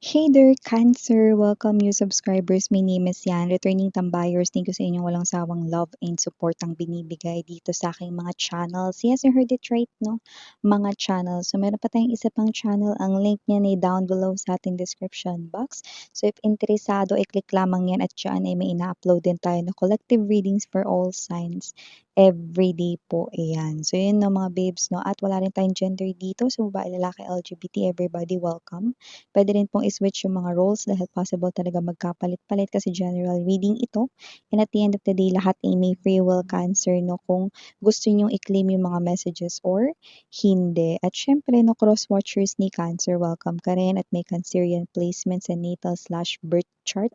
Hey there, Cancer! Welcome new subscribers. My name is Yan. Returning tambayers, thank you sa inyong walang sawang love and support ang binibigay dito sa aking mga channels. Yes, you heard it right, no? Mga channels. So, meron pa tayong isa pang channel. Ang link niya ay down below sa ating description box. So, if interesado, i-click lamang yan at dyan ay may ina-upload din tayo na collective readings for all signs everyday po. Ayan. So, yun no, mga babes, no? At wala rin tayong gender dito. So, babae, lalaki, LGBT, everybody welcome. Pwede rin pong i-switch yung mga roles dahil possible talaga magkapalit-palit kasi general reading ito. And at the end of the day, lahat ay may free will, Cancer, no? Kung gusto nyong i-claim yung mga messages or hindi. At syempre, no, cross-watchers ni Cancer, welcome ka rin. At may Cancerian placements and natal/birth chart,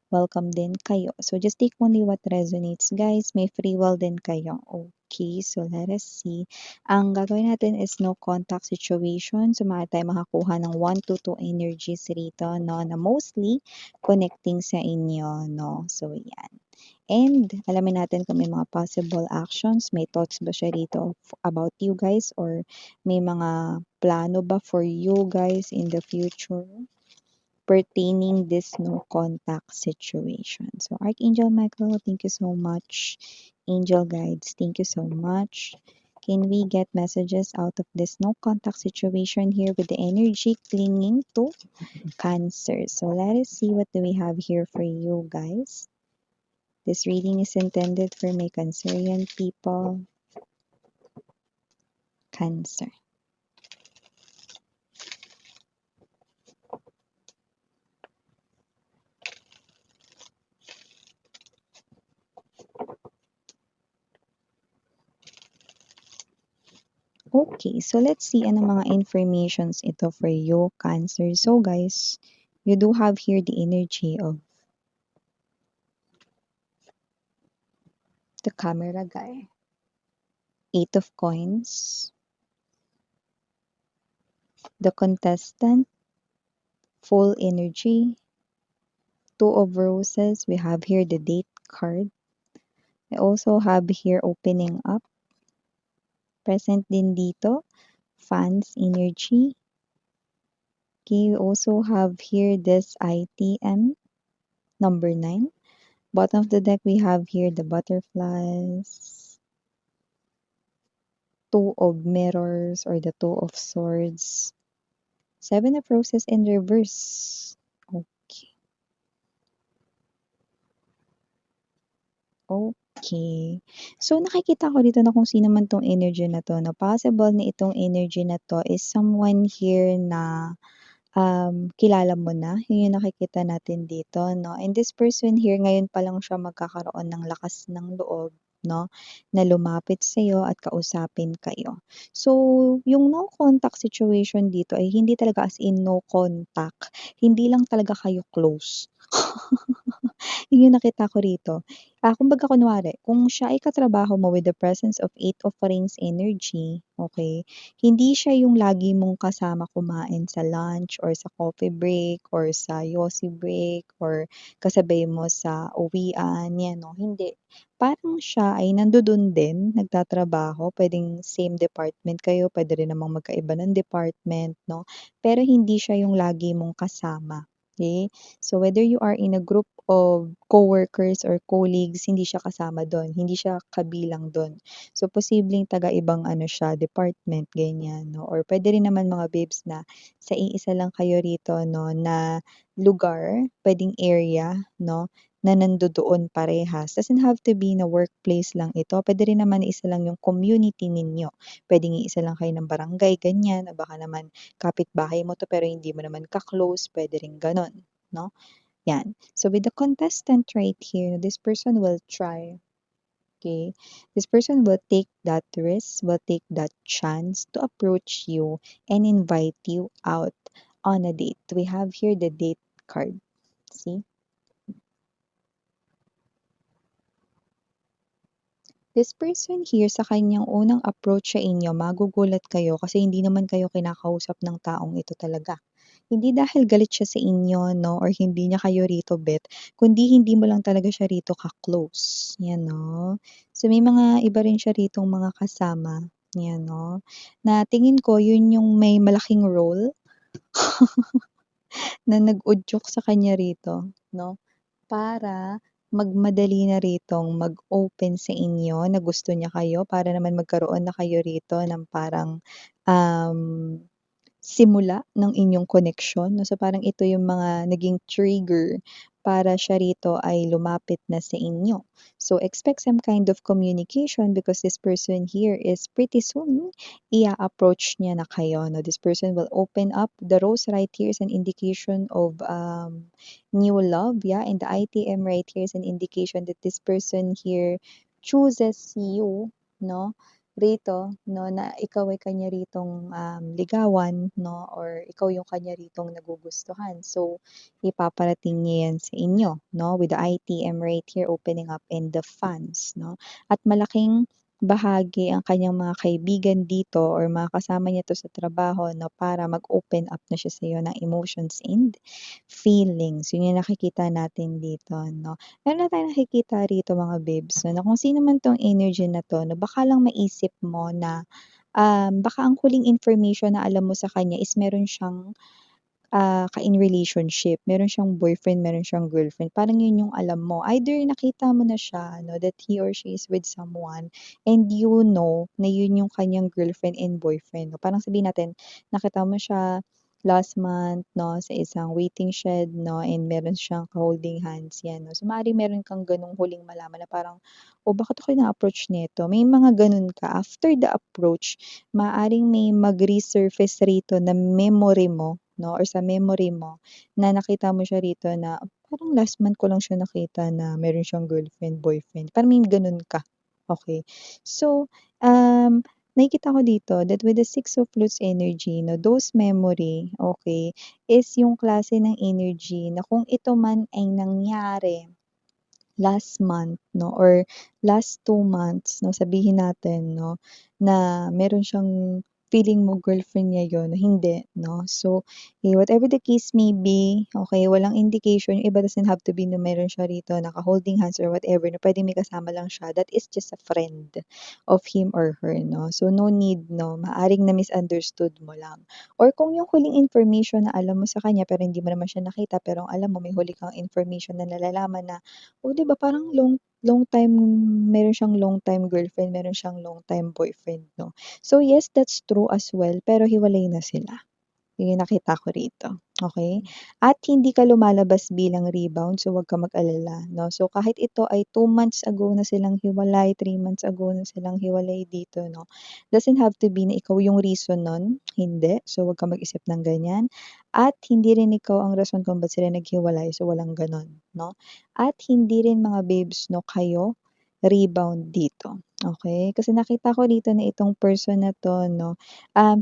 welcome din kayo. So, just take only what resonates, guys. May free will din kayo. Okay, so let us see. Ang gagawin natin is no contact situation. So, maaari tayo makakuha ng 1 to 2 energies rito, no, na mostly connecting sa inyo, no. So, yan. And alamin natin kung may mga possible actions. May thoughts ba siya rito about you guys or may mga plano ba for you guys in the future pertaining this no contact situation. So Archangel Michael, thank you so much. Angel guides, thank you so much. Can we get messages out of this no contact situation here with the energy clinging to Cancer? So let us see what do we have here for you guys. This reading is intended for my Cancerian people. Cancer. Okay, so let's see ano mga informations ito for you, Cancer. So guys, you do have here the energy of the camera guy. 8 of coins. The contestant. Full energy. 2 of roses. We have here the date card. I also have here opening up. Present din dito. Fans energy. Okay, we also have here this ITM. Number 9. Bottom of the deck, we have here the butterflies. 2 of mirrors or the 2 of swords. 7 of roses in reverse. Okay. Okay. So, nakikita ko dito na kung sino man tong energy na to, no? Possible na itong energy na to is someone here na kilala mo na. Yun yung nakikita natin dito, no? And this person here, ngayon pa lang siya magkakaroon ng lakas ng loob, no? Na lumapit sa'yo at kausapin kayo. So, yung no contact situation dito ay hindi talaga as in no contact. Hindi lang talaga kayo close. Yun yung nakita ko rito. Kumbaga kunwari, kung siya ay katrabaho mo with the presence of 8 of Rings energy, okay, hindi siya yung lagi mong kasama kumain sa lunch or sa coffee break or sa yosi break or kasabay mo sa uwian, yan, no? Hindi. Parang siya ay nandoon din, nagtatrabaho, pwedeng same department kayo, pwede rin namang magkaiba ng department, no? Pero hindi siya yung lagi mong kasama. Okay? So, whether you are in a group of coworkers or colleagues, hindi siya kasama doon, hindi siya kabilang doon. So, posibleng taga-ibang ano siya, department, ganyan, no? Or pwede rin naman mga babes na sa iisa lang kayo rito, no, na lugar, pwedeng area, no, na nandoon parehas. Doesn't have to be na workplace lang ito. Pwede rin naman na isa lang yung community ninyo. Pwedeng iisa lang kayo ng barangay, ganyan. O baka naman kapitbahay mo to pero hindi mo naman ka-close, pwede rin ganon, no? Yan. So with the contestant right here, this person will try. Okay? This person will take that risk, will take that chance to approach you and invite you out on a date. We have here the date card. See? This person here, sa kanyang unang approach sa inyo, magugulat kayo kasi hindi naman kayo kinakausap ng taong ito talaga. Hindi dahil galit siya sa inyo, no, or hindi niya kayo rito bet, kundi hindi mo lang talaga siya rito ka-close. Yan, no. So, may mga iba rin siya ritong mga kasama. Yan, no. Na tingin ko, yun yung may malaking role na nag-udyok sa kanya rito 'no, para magmadali na ritong mag-open sa inyo na gusto niya kayo para naman magkaroon na kayo rito ng parang, um simula ng inyong koneksyon 'no. So, parang ito yung mga naging trigger para siya rito ay lumapit na sa inyo. So, expect some kind of communication because this person here is pretty soon approach niya na kayo 'no. This person will open up. The rose right here is an indication of, new love, yeah, and the ITM right here is an indication that this person here chooses you 'no. Rito 'no, na ikaw ay kanya ritong, ligawan 'no, or ikaw yung kanya ritong nagugustuhan. So, ipaparating niya yan sa inyo 'no, with the ITM right here opening up and the funds 'no. At malaking bahagi ang kanyang mga kaibigan dito or mga kasama niya 'to sa trabaho 'no, para mag-open up na siya sa'yo ng emotions and feelings. Yun yung nakikita natin dito 'no. Meron na tayong nakikita rito mga babes 'no, na kung sino man 'tong energy na 'to 'no, baka lang maisip mo na, baka ang huling information na alam mo sa kanya is meron siyang, ka-in relationship, meron siyang boyfriend, meron siyang girlfriend, parang yun yung alam mo. Either nakita mo na siya 'no, that he or she is with someone and you know na yun yung kanyang girlfriend and boyfriend 'no. Parang sabihin natin nakita mo siya last month 'no, sa isang waiting shed 'no, and meron siyang ka-holding hands, 'yan 'no. So, maaaring meron kang gano'ng huling malaman na parang, "Oh, bakit ako na-approach nito?" May mga gano'n ka. After the approach, maaaring may mag-resurface rito na memory mo 'no, or sa memory mo na nakita mo siya rito na parang last month ko lang siya nakita na meron siyang girlfriend, boyfriend, parang may gano'n ka, okey. So, nakikita ko dito that with the Six of Flutes energy 'no, those memory, okey, is yung klase ng energy na kung ito man ay nangyari last month 'no, or last 2 months 'no, sabihin natin 'no, na meron siyang feeling mo girlfriend niya yun, hindi 'no. So, whatever the case may be, okey, walang indication, yung iba doesn't have to be na meron siya rito naka-holding hands or whatever na puwedeng may kasama lang siya, that is just a friend of him or her 'no. So, no need 'no, maaaring na-misunderstood mo lang. Or kung yung huling information na alam mo sa kanya pero hindi mo naman siya nakita, pero ang alam mo may huli kang information na nalalaman na, oh, 'di ba parang long long time meron siyang long time girlfriend, meron siyang long time boyfriend 'no. So yes, that's true as well, pero hiwalay na sila. Yun yung nakita ko rito, okey? At hindi ka lumalabas bilang rebound, so wag kang mag-alala 'no. So kahit ito ay 2 months ago na silang hiwalay, 3 months ago na silang hiwalay dito 'no, doesn't have to be na ikaw yung reason nun, hindi. So wag kang mag-isip ng ganyan. At hindi rin ikaw ang rason kung ba't sila naghiwalay, so walang gano'n 'no. At hindi rin mga babes 'no, kayo rebound dito, okey? Kasi nakita ko dito na itong person na 'to 'no,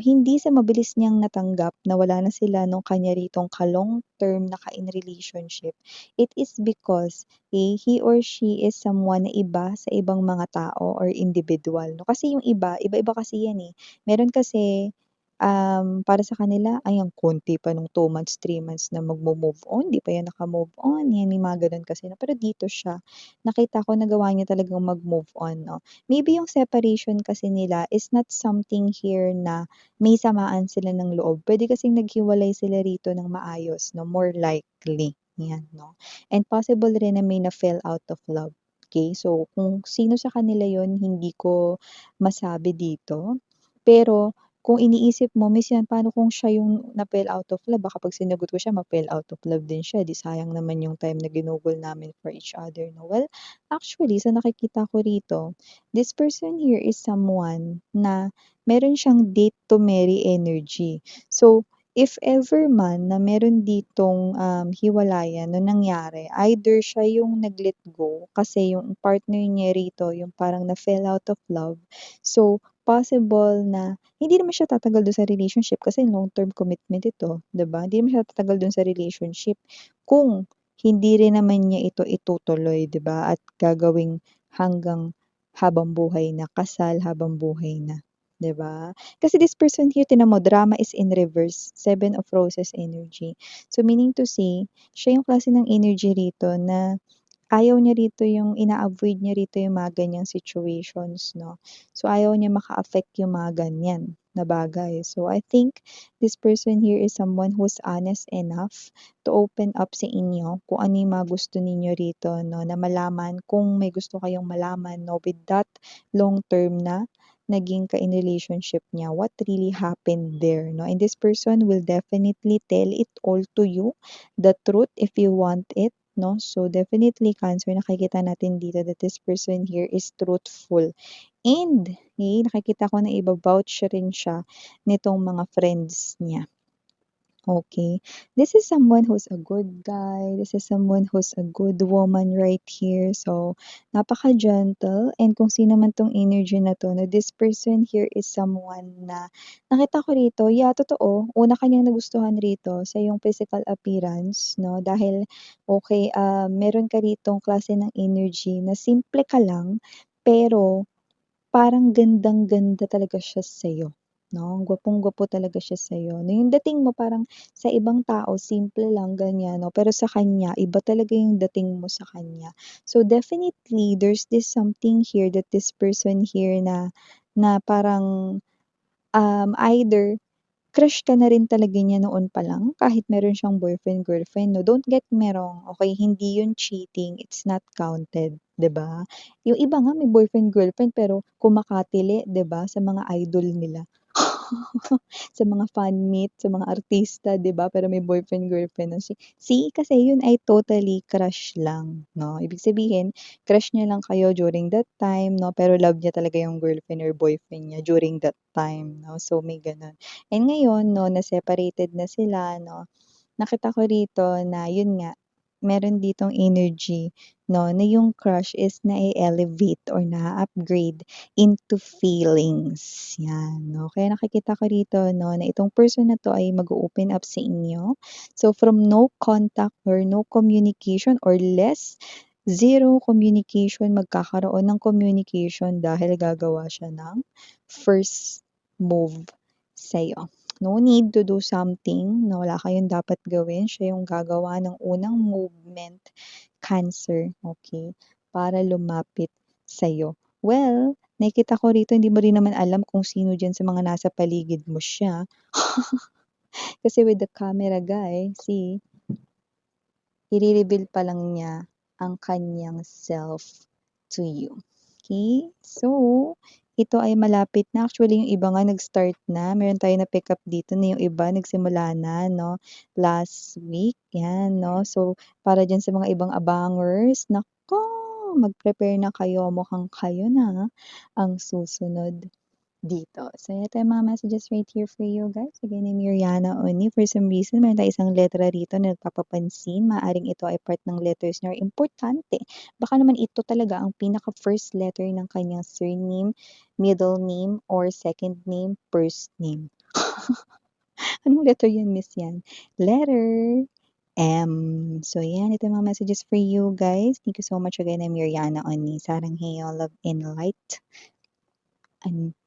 hindi sa mabilis niyang natanggap na wala na sila nung kanya ritong ka-long term na ka-in relationship, it is because, he or she is someone na iba sa ibang mga tao or individual 'no. Kasi yung iba, iba-iba kasi yan, Meron kasi, para sa kanila, ay ang konti pa nung 2 months, 3 months na magmo-move on, 'di pa yan naka-move on, yan may mga gano'n kasi 'no. Pero dito siya, nakita ko nagawa niya talagang mag-move on 'no. Maybe yung separation kasi nila is not something here na may samaan sila ng loob. Puwede kasing naghiwalay sila rito ng maayos 'no, more likely, 'yan 'no. And possible rin na may na-fell out of love, okey. So, kung sino sa kanila yun hindi ko masabi dito. Pero kung iniisip mo, "Miss 'yan, paano kung siya yung na-fell out of love, baka 'pag sinagot ko siya ma-fell out of love din siya, 'di sayang naman yung time na ginugol namin for each other 'no." Well, actually sa nakikita ko rito, this person here is someone na meron siyang date to marry energy. So, if ever man na meron ditong, hiwalayan na nangyari, either siya yung nag-let go kasi yung partner niya rito yung parang na-fell out of love. So, possible na hindi naman siya tatagal dun sa relationship kasi long-term commitment ito, 'di ba? Hindi naman siya tatagal dun sa relationship kung hindi rin naman niya ito itutuloy, 'di ba? At gagawing hanggang habang buhay na, kasal habang buhay na, 'di ba? Kasi this person here, tignan mo, drama is in reverse, Seven of Roses energy. So meaning to say, siya yung klase ng energy rito na ayaw niya rito yung ina-avoid niya rito yung mga ganyang situations 'no. So ayaw niya maka-affect yung mga ganyan. na bagay. So, I think this person here is someone who's honest enough to open up sa inyo kung ano yung mga gusto ninyo rito, no, na malaman kung may gusto kayong malaman, no, with that long term na naging ka in relationship niya, what really happened there, no? And this person will definitely tell it all to you, the truth if you want it, no? So definitely Cancer, nakikita natin dito that this person here is truthful. And nakikita ko na iba-vouch rin siya nitong mga friends niya. Okay. This is someone who's a good guy. This is someone who's a good woman right here. So, napaka-gentle. And kung sino man tong energy na to, no, this person here is someone na nakita ko rito, yeah, totoo. Una kanyang nagustuhan rito sa yung physical appearance, no? Dahil, okay, meron ka ritong klase ng energy na simple ka lang, pero parang gandang-ganda talaga siya sa'yo, 'no, gwapong-gwapo talaga siya sa'yo, 'no, yung dating mo parang sa ibang tao simple lang ganyan 'no, pero sa kanya iba talaga yung dating mo sa kanya. So definitely there's this something here that this person here na na parang, either crush ka na rin talaga niya noon pa lang kahit meron siyang boyfriend, girlfriend 'no. Don't get me wrong, okey, hindi yun cheating, it's not counted, 'di ba? Yung iba nga may boyfriend, girlfriend pero kumakatili 'di ba sa mga idol nila. Sa mga fan meet, sa mga artista 'di ba, pero may boyfriend, girlfriend na see kasi yun ay totally crush lang 'no. Ibig sabihin crush niya lang kayo during that time 'no, pero love niya talaga yung girlfriend or boyfriend niya during that time 'no. So may gano'n. And ngayon 'no, na separated na sila 'no, nakita ko rito na yun nga, meron ditong energy 'no, na yung crush is na elevate or na upgrade into feelings, 'yan 'no. Kaya nakikita ko rito 'no, na itong person na 'to ay mag-o-open up sa inyo. So from no contact or no communication or less, zero communication, magkakaroon ng communication dahil gagawa siya ng first move sa'yo. No need to do something na wala kayong dapat gawin, siya yung gagawa ng unang movement, Cancer, okay, para lumapit sa'yo. Well, nakikita ko rito hindi mo rin naman alam kung sino diyan sa mga nasa paligid mo siya. Kasi with the camera guy, see, ire-reveal pa lang niya ang kanyang self to you. Okay? So, ito ay malapit na. Actually, yung iba nga nag-start na. Meron tayong na-pick up dito na yung iba nagsimula na, no? Last week. Yan, no? So, para dyan sa mga ibang abangers, nako, mag-prepare na kayo. Mukhang kayo na ang susunod dito. So, ito yung mga messages right here for you guys. Again, I'm Yuriana Oni. For some reason, meron tayong isang letra rito na nagpapapansin. Maaring ito ay part ng letters na importante. Baka naman ito talaga ang pinaka-first letter ng kanyang surname, middle name, or second name, first name. Anong letter yan, miss yan? Letter M. So, yan. Ito yung mga messages for you guys. Thank you so much again. I'm Yuriana Oni. Sarang Heyo, love and light. And